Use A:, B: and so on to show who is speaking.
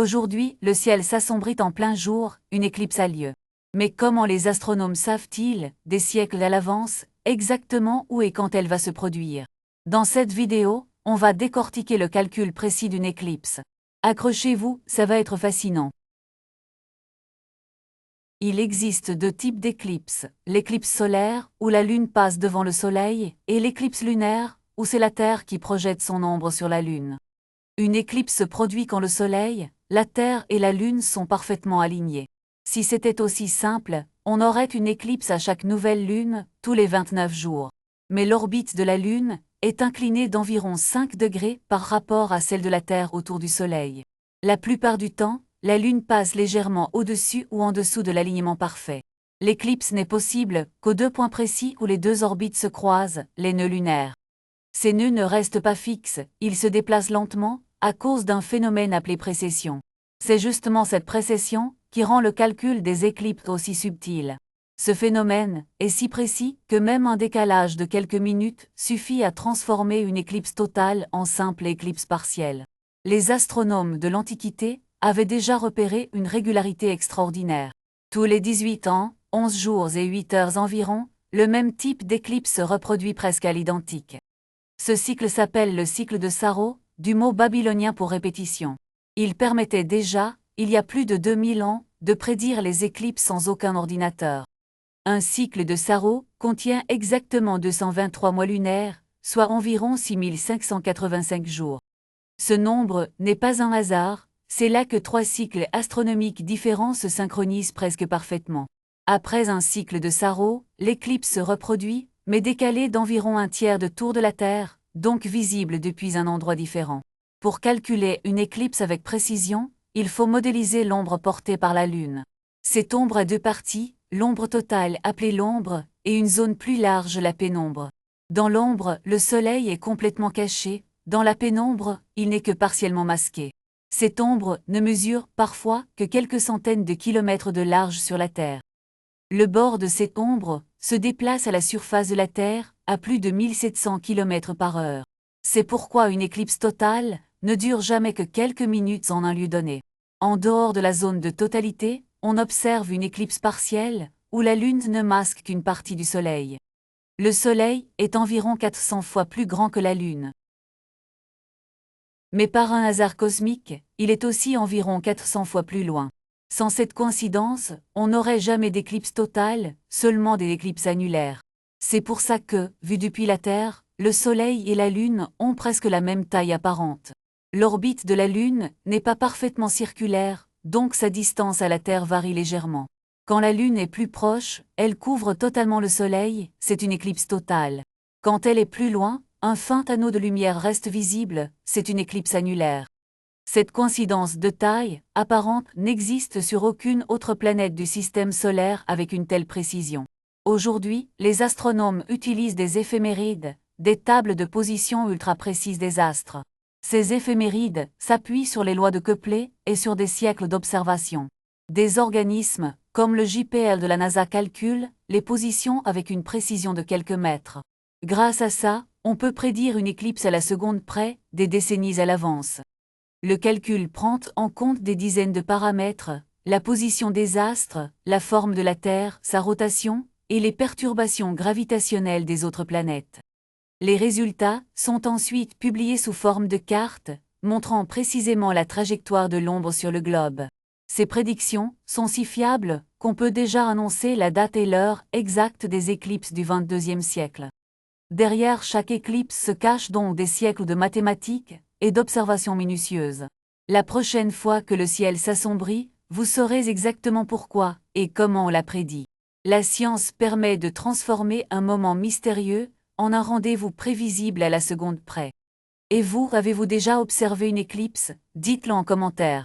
A: Aujourd'hui, le ciel s'assombrit en plein jour, une éclipse a lieu. Mais comment les astronomes savent-ils, des siècles à l'avance, exactement où et quand elle va se produire? Dans cette vidéo, on va décortiquer le calcul précis d'une éclipse. Accrochez-vous, ça va être fascinant. Il existe deux types d'éclipses, l'éclipse solaire, où la Lune passe devant le Soleil, et l'éclipse lunaire, où c'est la Terre qui projette son ombre sur la Lune. Une éclipse se produit quand le Soleil, la Terre et la Lune sont parfaitement alignés. Si c'était aussi simple, on aurait une éclipse à chaque nouvelle Lune, tous les 29 jours. Mais l'orbite de la Lune est inclinée d'environ 5 degrés par rapport à celle de la Terre autour du Soleil. La plupart du temps, la Lune passe légèrement au-dessus ou en dessous de l'alignement parfait. L'éclipse n'est possible qu'aux deux points précis où les deux orbites se croisent, les nœuds lunaires. Ces nœuds ne restent pas fixes, ils se déplacent lentement, à cause d'un phénomène appelé précession. C'est justement cette précession qui rend le calcul des éclipses aussi subtil. Ce phénomène est si précis que même un décalage de quelques minutes suffit à transformer une éclipse totale en simple éclipse partielle. Les astronomes de l'Antiquité avaient déjà repéré une régularité extraordinaire. Tous les 18 ans, 11 jours et 8 heures environ, le même type d'éclipse se reproduit presque à l'identique. Ce cycle s'appelle le cycle de Saros, du mot babylonien pour répétition. Il permettait déjà, il y a plus de 2000 ans, de prédire les éclipses sans aucun ordinateur. Un cycle de Saros contient exactement 223 mois lunaires, soit environ 6585 jours. Ce nombre n'est pas un hasard, c'est là que 3 cycles astronomiques différents se synchronisent presque parfaitement. Après un cycle de Saros, l'éclipse se reproduit, mais décalée d'environ un tiers de tour de la Terre, donc visible depuis un endroit différent. Pour calculer une éclipse avec précision, il faut modéliser l'ombre portée par la Lune. Cette ombre a deux parties, l'ombre totale appelée l'ombre, et une zone plus large, la pénombre. Dans l'ombre, le Soleil est complètement caché, dans la pénombre, il n'est que partiellement masqué. Cette ombre ne mesure, parfois, que quelques centaines de kilomètres de large sur la Terre. Le bord de cette ombre se déplace à la surface de la Terre, à plus de 1700 km/h. C'est pourquoi une éclipse totale ne dure jamais que quelques minutes en un lieu donné. En dehors de la zone de totalité, on observe une éclipse partielle, où la Lune ne masque qu'une partie du Soleil. Le Soleil est environ 400 fois plus grand que la Lune. Mais par un hasard cosmique, il est aussi environ 400 fois plus loin. Sans cette coïncidence, on n'aurait jamais d'éclipse totale, seulement des éclipses annulaires. C'est pour ça que, vu depuis la Terre, le Soleil et la Lune ont presque la même taille apparente. L'orbite de la Lune n'est pas parfaitement circulaire, donc sa distance à la Terre varie légèrement. Quand la Lune est plus proche, elle couvre totalement le Soleil, c'est une éclipse totale. Quand elle est plus loin, un fin anneau de lumière reste visible, c'est une éclipse annulaire. Cette coïncidence de taille apparente n'existe sur aucune autre planète du système solaire avec une telle précision. Aujourd'hui, les astronomes utilisent des éphémérides, des tables de position ultra précises des astres. Ces éphémérides s'appuient sur les lois de Kepler et sur des siècles d'observation. Des organismes, comme le JPL de la NASA, calculent les positions avec une précision de quelques mètres. Grâce à ça, on peut prédire une éclipse à la seconde près, des décennies à l'avance. Le calcul prend en compte des dizaines de paramètres, la position des astres, la forme de la Terre, sa rotation, et les perturbations gravitationnelles des autres planètes. Les résultats sont ensuite publiés sous forme de cartes, montrant précisément la trajectoire de l'ombre sur le globe. Ces prédictions sont si fiables qu'on peut déjà annoncer la date et l'heure exacte des éclipses du XXIe siècle. Derrière chaque éclipse se cachent donc des siècles de mathématiques et d'observations minutieuses. La prochaine fois que le ciel s'assombrit, vous saurez exactement pourquoi et comment on l'a prédit. La science permet de transformer un moment mystérieux en un rendez-vous prévisible à la seconde près. Et vous, avez-vous déjà observé une éclipse? Dites-le en commentaire.